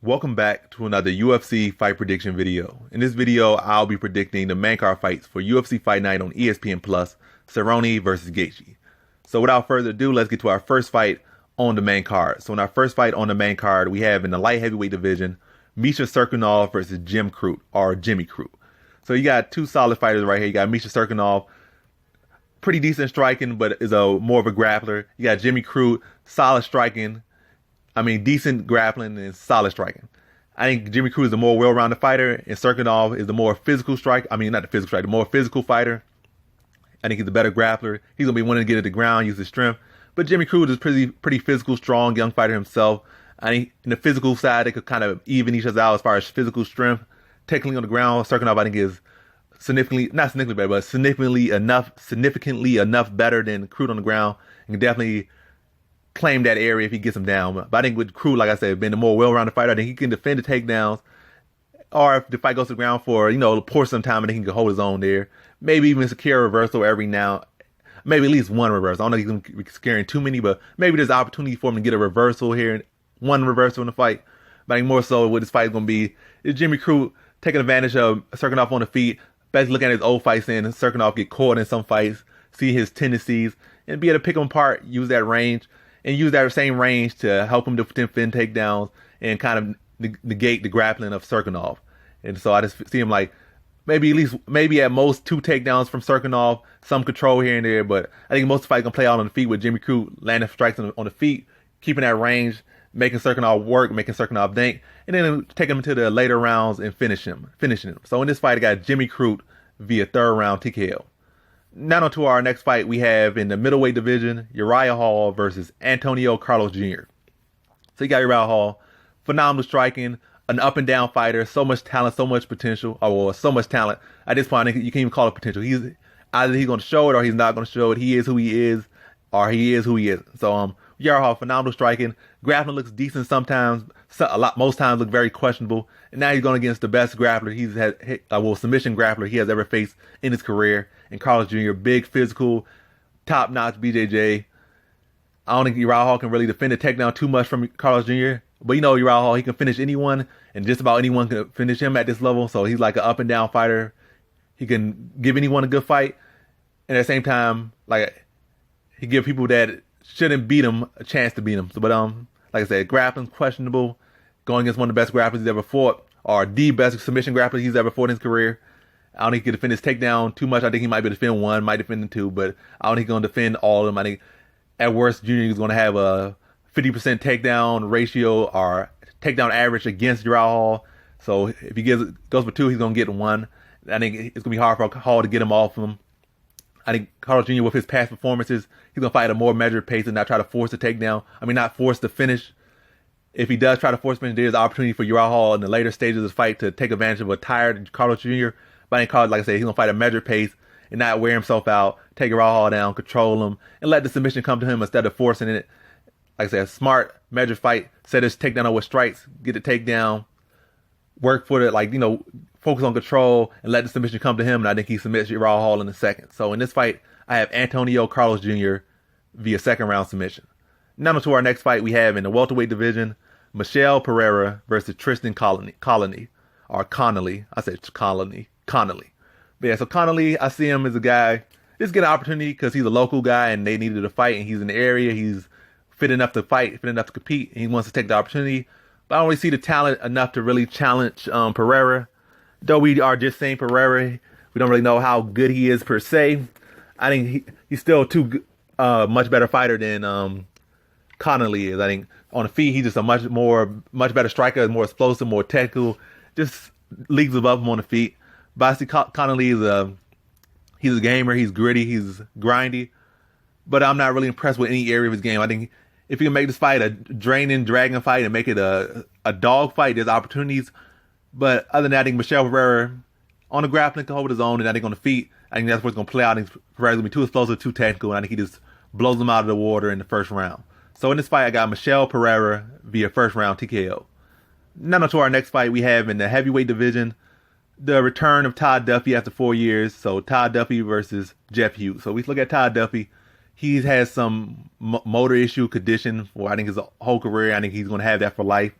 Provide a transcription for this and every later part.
Welcome back to another UFC fight prediction video. In this video, I'll be predicting the main card fights for UFC Fight Night on ESPN Plus, Cerrone versus Gaethje. So without further ado, let's get to our first fight on the main card. So in our first fight on the main card, we have in the light heavyweight division, Misha Cirkunov versus Jimmy Crute. So you got two solid fighters right here. You got Misha Cirkunov, pretty decent striking, but is more of a grappler. You got Jimmy Crute, solid striking. Decent grappling and solid striking. I think Jimmy Crute is the more well-rounded fighter, and Cirkunov is the more physical the more physical fighter. I think he's a better grappler. He's gonna be wanting to get at the ground, use his strength. But Jimmy Crute is pretty physical, strong, young fighter himself. I think in the physical side, they could kind of even each other out as far as physical strength. Technically on the ground, Cirkunov I think is significantly enough better than Crute on the ground, and can definitely claim that area if he gets him down. But I think with Crute, like I said, being the more well-rounded fighter, I think he can defend the takedowns. Or if the fight goes to the ground for, a portion of time, I think he can hold his own there. Maybe even secure a reversal every now. Maybe at least one reversal. I don't know if he's going to be securing too many, but maybe there's an opportunity for him to get a reversal here. One reversal in the fight. But I think more so what this fight is going to be is Jimmy Crute taking advantage of Cirkunov on the feet. Basically looking at his old fights and Cirkunov get caught in some fights, see his tendencies, and be able to pick him apart, use that range, and use that same range to help him defend takedowns and kind of negate the grappling of Cirkunov. And so I just see him like maybe at most 2 takedowns from Cirkunov, some control here and there, but I think most of the fight gonna play out on the feet with Jimmy Crute landing strikes on the feet, keeping that range, making Cirkunov work, making Cirkunov think, and then taking him to the later rounds and finishing him. So in this fight, I got Jimmy Crute via 3rd round TKO. Now on to our next fight we have in the middleweight division, Uriah Hall versus Antonio Carlos Jr. So you got Uriah Hall, phenomenal striking, an up and down fighter, so much talent, so much potential, so much talent. At this point, I think you can't even call it potential. He's going to show it or he's not going to show it. He is who he is, or he is who he is. So Uriah Hall, phenomenal striking, grappling looks decent sometimes, most times look very questionable. And now he's going against the best grappler submission grappler he has ever faced in his career. And Carlos Jr., big, physical, top-notch BJJ. I don't think Uriah Hall can really defend the takedown too much from Carlos Jr. But Uriah Hall, he can finish anyone, and just about anyone can finish him at this level. So he's like an up-and-down fighter. He can give anyone a good fight. And at the same time, he give people that shouldn't beat him a chance to beat him. So, but like I said, grappling questionable. Going against one of the best grapplers he's ever fought, or the best submission grappler he's ever fought in his career. I don't think he can defend his takedown too much. I think he might be able to defend one, might defend 2, but I don't think he's going to defend all of them. I think at worst, Junior is going to have a 50% takedown ratio or takedown average against Uriah Hall. So if he goes for 2, he's going to get 1. I think it's going to be hard for Hall to get him off him. I think Carlos Jr., with his past performances, he's going to fight at a more measured pace and not try to force the takedown. Not force the finish. If he does try to force finish, there's an opportunity for Uriah Hall in the later stages of the fight to take advantage of a tired Carlos Jr. But I think Carlos, like I said, he's going to fight at a measured pace and not wear himself out, take Uriah Hall down, control him, and let the submission come to him instead of forcing it. Like I said, a smart, measured fight, set his takedown up with strikes, get the takedown, work for it, focus on control, and let the submission come to him, and I think he submits Uriah Hall in the second. So in this fight, I have Antonio Carlos Jr. via 2nd round submission. Now to our next fight we have in the welterweight division, Michelle Pereira versus Tristan Connelly. I said Connelly. But yeah, so Connelly, I see him as a guy, just get an opportunity because he's a local guy and they needed a fight and he's in the area. He's fit enough to fight, fit enough to compete, and he wants to take the opportunity. But I don't really see the talent enough to really challenge Pereira. Though we are just saying Pereira, we don't really know how good he is per se. I think he's still much better fighter than Connelly is. I think on the feet, he's just a much better striker, more explosive, more technical, just leagues above him on the feet. But I see Connelly he's a gamer, he's gritty, he's grindy, but I'm not really impressed with any area of his game. I think if he can make this fight a draining, dragging fight and make it a dog fight, there's opportunities. But other than that, I think Michelle Pereira on the grappling can hold his own, and I think on the feet, I think that's what's going to play out. I think Pereira's going to be too explosive, too technical, and I think he just blows him out of the water in the 1st round. So in this fight, I got Michelle Pereira via 1st round TKO. Now to our next fight we have in the heavyweight division, the return of Todd Duffee after 4 years. So Todd Duffee versus Jeff Hughes. So we look at Todd Duffee. He has some motor issue condition for I think his whole career. I think he's going to have that for life.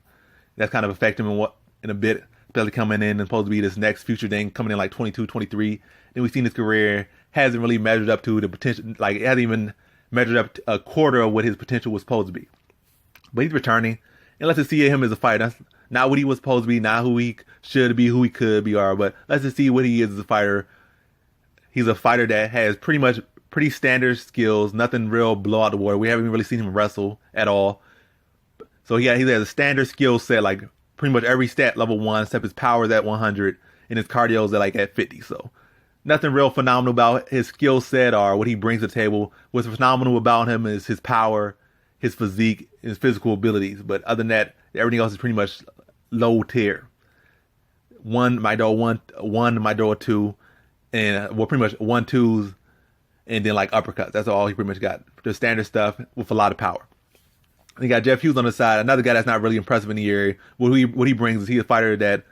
That's kind of affecting him in a bit, especially coming in and supposed to be this next future thing, coming in like 22, 23. Then we've seen his career hasn't really measured up to the potential, like it hasn't even measured up to a quarter of what his potential was supposed to be. But he's returning, and let's just see him as a fighter. That's not what he was supposed to be, not who he should be, who he could be, but let's just see what he is as a fighter. He's a fighter that has pretty standard skills, nothing real blow out the water. We haven't really seen him wrestle at all. So he has a standard skill set, like pretty much every stat level 1, except his power is at 100 and his cardio is at 50. So nothing real phenomenal about his skill set or what he brings to the table. What's phenomenal about him is his power, his physique, his physical abilities. But other than that, everything else is pretty much low tier. One might throw a 2, and pretty much 1, 2s, and then like uppercuts. That's all he pretty much got. The standard stuff with a lot of power. You got Jeff Hughes on the side, another guy that's not really impressive in the area. What he brings is he's a fighter that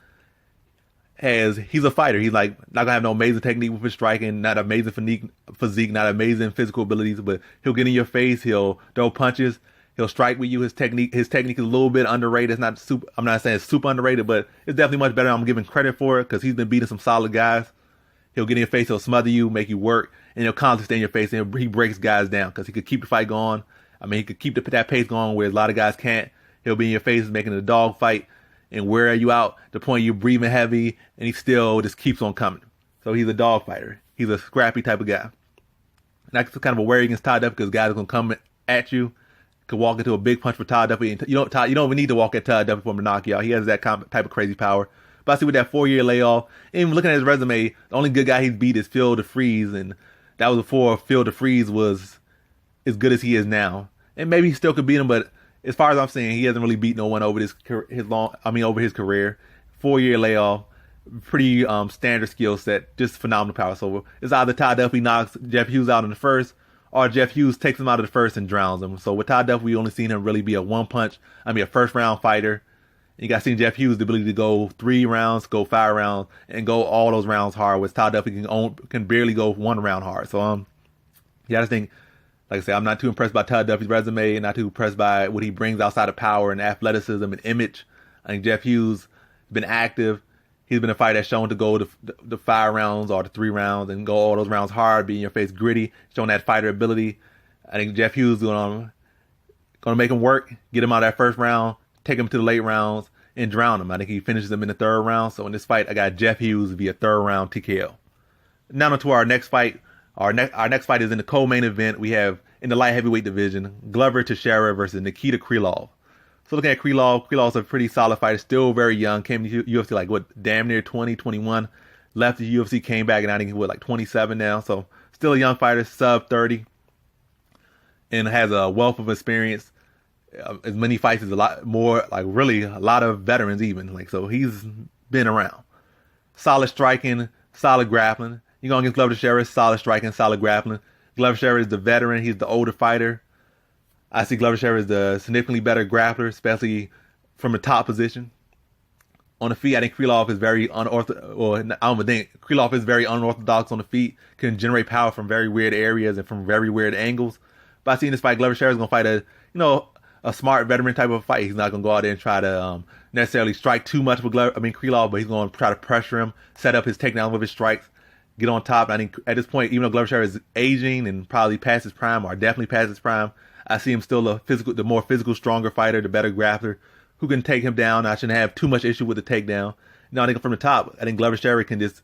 he's a fighter. He's like not gonna have no amazing technique with his striking, not amazing physique, not amazing physical abilities, but he'll get in your face, he'll throw punches, he'll strike with you. His technique is a little bit underrated. It's not super. I'm not saying it's super underrated, but it's definitely much better. I'm giving credit for it because he's been beating some solid guys. He'll get in your face, he'll smother you, make you work, and he'll constantly stay in your face, and he breaks guys down because he could keep the fight going. I mean, he could keep that pace going where a lot of guys can't. He'll be in your face, making a dog fight and wear you out to the point you're breathing heavy, and he still just keeps on coming. So he's a dog fighter. He's a scrappy type of guy. And that's kind of a worry against Todd Duffee because guys are going to come at you, could walk into a big punch for Todd Duffee. And you don't even need to walk at Todd Duffee for him to knock you out. He has that type of crazy power. But I see with that 4-year layoff, even looking at his resume, the only good guy he's beat is Phil DeFries, and that was before Phil DeFries was as good as he is now. And maybe he still could beat him, but as far as I'm saying, he hasn't really beat no one over his career. 4-year layoff, pretty standard skill set, just phenomenal power. So it's either Todd Duffee knocks Jeff Hughes out in the first, or Jeff Hughes takes him out of the first and drowns him. So with Todd Duffee, we only seen him really be a first round fighter. And you got seen Jeff Hughes the ability to go 3 rounds, go 5 rounds, and go all those rounds hard. With Todd Duffee can barely go 1 round hard. So I just think, like I said, I'm not too impressed by Todd Duffee's resume, not too impressed by what he brings outside of power and athleticism and image. I think Jeff Hughes has been active. He's been a fighter that's shown to go the 5 rounds or the 3 rounds and go all those rounds hard, be in your face, gritty, showing that fighter ability. I think Jeff Hughes is going to make him work, get him out of that first round, take him to the late rounds, and drown him. I think he finishes him in the 3rd round. So in this fight, I got Jeff Hughes via 3rd round TKO. Now on to our next fight. Our next fight is in the co-main event. We have in the light heavyweight division, Glover Teixeira versus Nikita Krylov. So looking at Krylov's a pretty solid fighter, still very young. Came to UFC damn near 20, 21. Left the UFC, came back, and I think he's 27 now. So still a young fighter, sub 30, and has a wealth of experience. As many fights as a lot more, really a lot of veterans even. So he's been around. Solid striking, solid grappling. You're going against Glover Teixeira, solid striking, solid grappling. Glover Teixeira is the veteran. He's the older fighter. I see Glover Teixeira as the significantly better grappler, especially from the top position. On the feet, I think Krylov is very Krylov is very unorthodox on the feet, can generate power from very weird areas and from very weird angles. But I see in this fight, Glover Teixeira is going to fight a smart veteran type of fight. He's not going to go out there and try to necessarily strike too much with Krylov, but he's going to try to pressure him, set up his takedown with his strikes, get on top. And I think at this point, even though Glover Teixeira is aging and probably past his prime, or definitely past his prime, I see him still the more physical, stronger fighter, the better grappler, who can take him down. I shouldn't have too much issue with the takedown. I think from the top, I think Glover Teixeira can just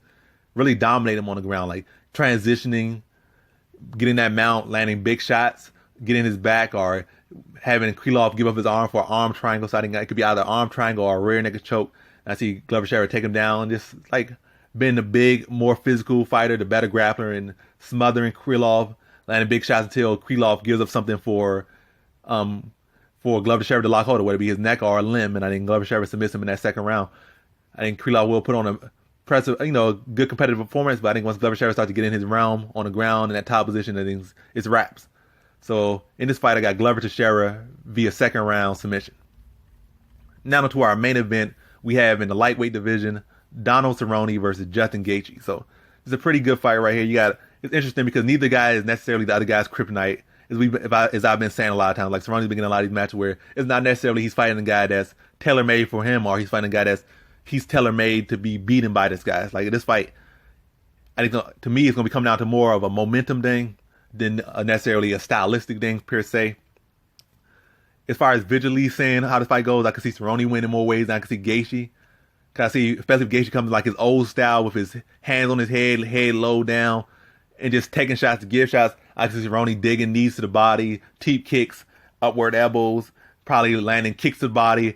really dominate him on the ground, transitioning, getting that mount, landing big shots, getting his back, or having Krylov give up his arm for an arm triangle. So I think it could be either an arm triangle or a rear naked choke. And I see Glover Teixeira take him down and just being the big, more physical fighter, the better grappler, and smothering Krylov, landing big shots until Krylov gives up something for Glover Teixeira to lock hold of, whether it be his neck or a limb. And I think Glover Teixeira submits him in that 2nd round. I think Krylov will put on a impressive, good competitive performance, but I think once Glover Teixeira starts to get in his realm on the ground in that top position, I think it's wraps. So in this fight, I got Glover Teixeira via 2nd round submission. Now to our main event, we have in the lightweight division, Untitled Cerrone versus Justin Gaethje. So it's a pretty good fight right here. It's interesting because neither guy is necessarily the other guy's kryptonite. As I've been saying a lot of times, Cerrone's been getting a lot of these matches where it's not necessarily he's fighting a guy that's tailor-made for him, or he's fighting a guy he's tailor-made to be beaten by this guy. It's like this fight, I think to me, it's going to be coming down to more of a momentum thing than necessarily a stylistic thing per se. As far as visually seeing how this fight goes, I can see Cerrone winning more ways than I can see Gaethje. Cause I see, especially if Gaethje comes like his old style with his hands on his head low down, and just taking shots to give shots. I can see Cerrone digging knees to the body, teep kicks, upward elbows, probably landing kicks to the body.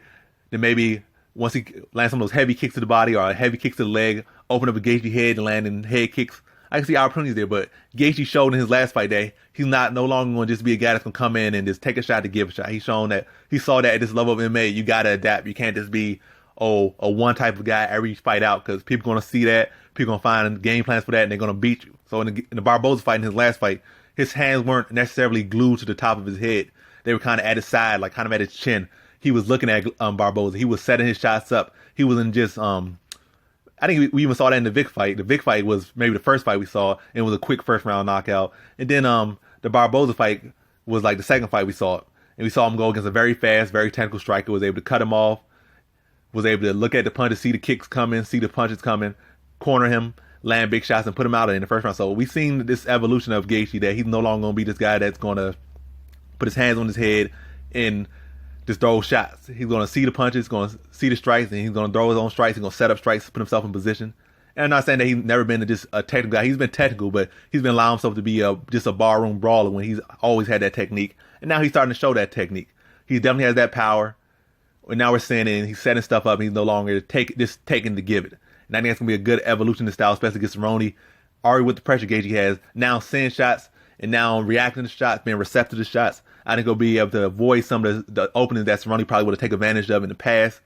Then maybe once he lands some of those heavy kicks to the body or heavy kicks to the leg, open up a Gaethje head and landing head kicks. I can see opportunities there, but Gaethje showed in his last fight that he's no longer going to just be a guy that's going to come in and just take a shot to give a shot. He saw that at this level of MMA, you got to adapt. You can't just be a one type of guy every fight out, because people are going to see that. People are going to find game plans for that, and they're going to beat you. So in the Barboza fight, in his last fight, his hands weren't necessarily glued to the top of his head. They were kind of at his side, like kind of at his chin. He was looking at Barboza. He was setting his shots up. He wasn't just I think we even saw that in the Vic fight. The Vic fight was maybe the first fight we saw, and it was a quick first round knockout. And then the Barboza fight was like the second fight we saw. And we saw him go against a very fast, very technical striker, was able to cut him off, was able to look at the punches, see the kicks coming, see the punches coming, corner him, land big shots, and put him out in the first round. So we've seen this evolution of Gaethje, that he's no longer going to be this guy that's going to put his hands on his head and just throw shots. He's going to see the punches, going to see the strikes, and he's going to throw his own strikes. He's going to set up strikes, put himself in position. And I'm not saying that he's never been just a technical guy. He's been technical, but he's been allowing himself to be just a barroom brawler when he's always had that technique. And now he's starting to show that technique. He definitely has that power. And now we're seeing it, and he's setting stuff up. And he's no longer just taking to give it. And I think that's going to be a good evolution in style, especially against Cerrone. Already with the pressure Gaethje has, now seeing shots and now reacting to shots, being receptive to shots. I think he'll be able to avoid some of the openings that Cerrone probably would have taken advantage of in the past,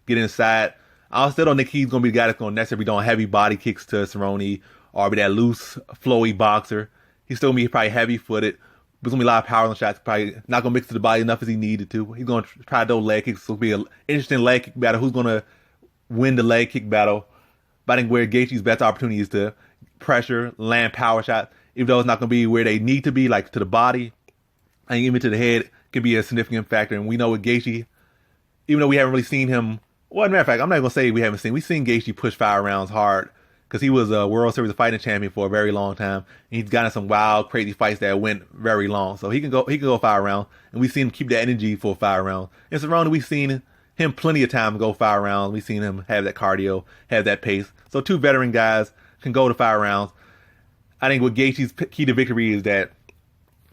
get inside. I still don't think he's going to be the guy that's going to necessarily be doing heavy body kicks to Cerrone or be that loose, flowy boxer. He's still going to be probably heavy-footed. There's going to be a lot of power on the shots. Probably not going to mix to the body enough as he needed to. He's going to try those leg kicks. So it'll be an interesting leg kick battle. Who's going to win the leg kick battle? But I think where Gaethje's best opportunity is to pressure, land power shots, even though it's not going to be where they need to be, like to the body. I think even to the head can be a significant factor. And we know with Gaethje, even though we haven't really seen him, well, as a matter of fact, I'm not going to say we've seen Gaethje push 5 rounds hard, because he was a World Series of Fighting champion for a very long time. And he's gotten some wild, crazy fights that went very long. So he can go 5 rounds, and we've seen him keep that energy for 5 rounds. And Cerrone, we've seen him plenty of time go 5 rounds. We've seen him have that cardio, have that pace. So 2 veteran guys can go to 5 rounds. I think what Gaethje's key to victory is that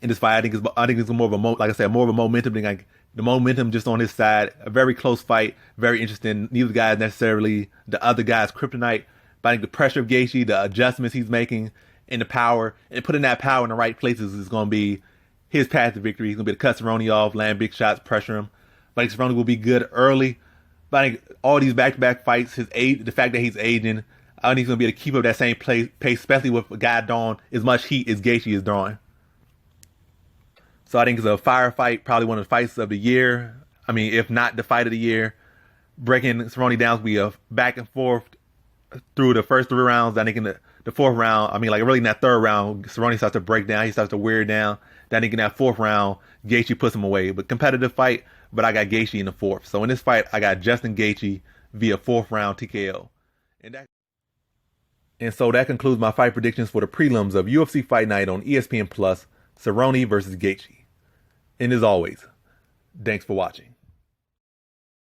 in this fight, I think it's more of a momentum thing. Like the momentum just on his side. A very close fight, very interesting. Neither guy is necessarily the other guy's kryptonite. But I think the pressure of Gaethje, the adjustments he's making, and the power, and putting that power in the right places is going to be his path to victory. He's going to be able to cut Cerrone off, land big shots, pressure him. But I think Cerrone will be good early. But I think all these back-to-back fights, his age, the fact that he's aging, I think he's going to be able to keep up that same pace, especially with a guy drawing as much heat as Gaethje is drawing. So I think it's a fire fight, probably one of the fights of the year. I mean, if not the fight of the year. Breaking Cerrone down will be a back and forth through the first 3 rounds. I think in the 4th round, I mean, like really in that 3rd round, Cerrone starts to break down. He starts to wear down. Then I think in that 4th round, Gaethje puts him away. But competitive fight, but I got Gaethje in the 4th. So in this fight, I got Justin Gaethje via 4th round TKO. And so that concludes my fight predictions for the prelims of UFC Fight Night on ESPN Plus, Cerrone versus Gaethje. And as always, thanks for watching.